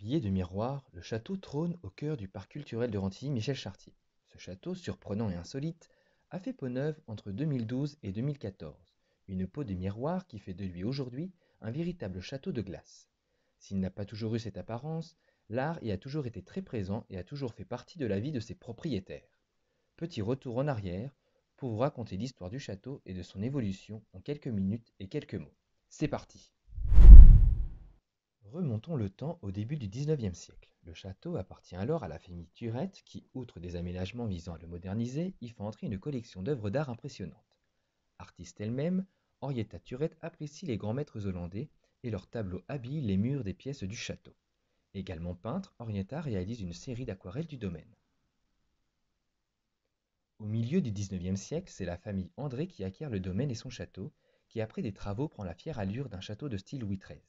Habillé de miroirs, le château trône au cœur du parc culturel de Rentilly-Michel Chartier. Ce château, surprenant et insolite, a fait peau neuve entre 2012 et 2014, une peau de miroir qui fait de lui aujourd'hui un véritable château de glace. S'il n'a pas toujours eu cette apparence, l'art y a toujours été très présent et a toujours fait partie de la vie de ses propriétaires. Petit retour en arrière pour vous raconter l'histoire du château et de son évolution en quelques minutes et quelques mots. C'est parti! Remontons le temps au début du XIXe siècle. Le château appartient alors à la famille Turette qui, outre des aménagements visant à le moderniser, y fait entrer une collection d'œuvres d'art impressionnantes. Artiste elle-même, Henrietta Turette apprécie les grands maîtres hollandais et leurs tableaux habillent les murs des pièces du château. Également peintre, Henrietta réalise une série d'aquarelles du domaine. Au milieu du XIXe siècle, c'est la famille André qui acquiert le domaine et son château, qui après des travaux prend la fière allure d'un château de style Louis XIII.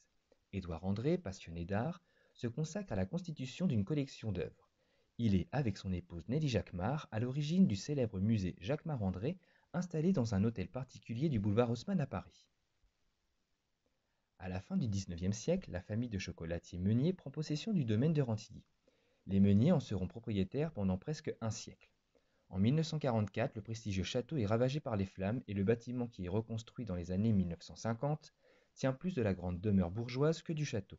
Édouard André, passionné d'art, se consacre à la constitution d'une collection d'œuvres. Il est, avec son épouse Nelly Jacquemart, à l'origine du célèbre musée Jacquemart-André, installé dans un hôtel particulier du boulevard Haussmann à Paris. À la fin du XIXe siècle, la famille de chocolatiers Meunier prend possession du domaine de Rentilly. Les Meunier en seront propriétaires pendant presque un siècle. En 1944, le prestigieux château est ravagé par les flammes et le bâtiment qui est reconstruit dans les années 1950 tient plus de la grande demeure bourgeoise que du château.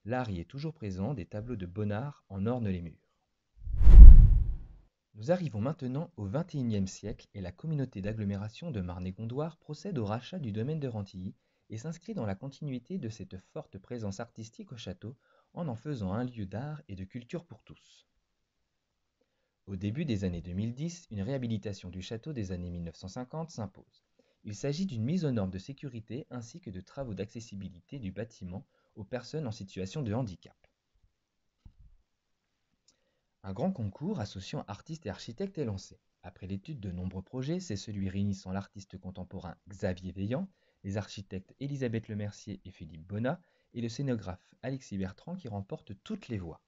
L'art y est toujours présent, des tableaux de Bonnard en ornent les murs. Nous arrivons maintenant au XXIe siècle et la communauté d'agglomération de Marne-et-Gondoire procède au rachat du domaine de Rentilly et s'inscrit dans la continuité de cette forte présence artistique au château en faisant un lieu d'art et de culture pour tous. Au début des années 2010, une réhabilitation du château des années 1950 s'impose. Il s'agit d'une mise aux normes de sécurité ainsi que de travaux d'accessibilité du bâtiment aux personnes en situation de handicap. Un grand concours associant artistes et architectes est lancé. Après l'étude de nombreux projets, c'est celui réunissant l'artiste contemporain Xavier Veillant, les architectes Elisabeth Lemercier et Philippe Bonnat et le scénographe Alexis Bertrand qui remporte toutes les voix.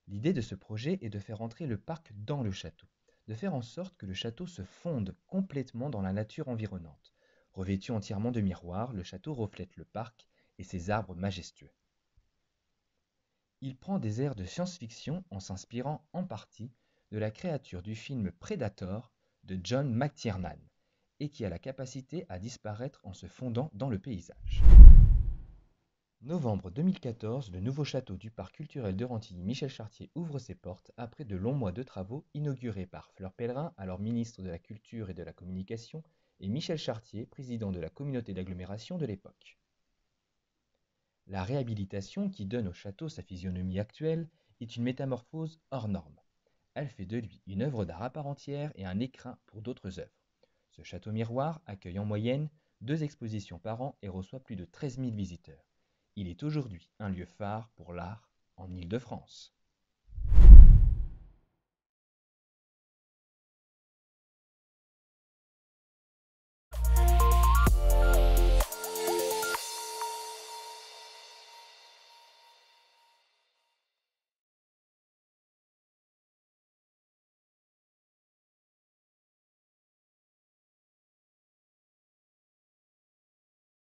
L'idée de ce projet est de faire entrer le parc dans le château, de faire en sorte que le château se fonde complètement dans la nature environnante. Revêtu entièrement de miroirs, le château reflète le parc et ses arbres majestueux. Il prend des airs de science-fiction en s'inspirant en partie de la créature du film Predator de John McTiernan et qui a la capacité à disparaître en se fondant dans le paysage. Novembre 2014, le nouveau château du parc culturel de Rentilly-Michel Chartier ouvre ses portes après de longs mois de travaux inaugurés par Fleur Pellerin, alors ministre de la Culture et de la Communication, et Michel Chartier, président de la communauté d'agglomération de l'époque. La réhabilitation, qui donne au château sa physionomie actuelle, est une métamorphose hors norme. Elle fait de lui une œuvre d'art à part entière et un écrin pour d'autres œuvres. Ce château miroir accueille en moyenne 2 expositions par an et reçoit plus de 13 000 visiteurs. Il est aujourd'hui un lieu phare pour l'art en Île-de-France.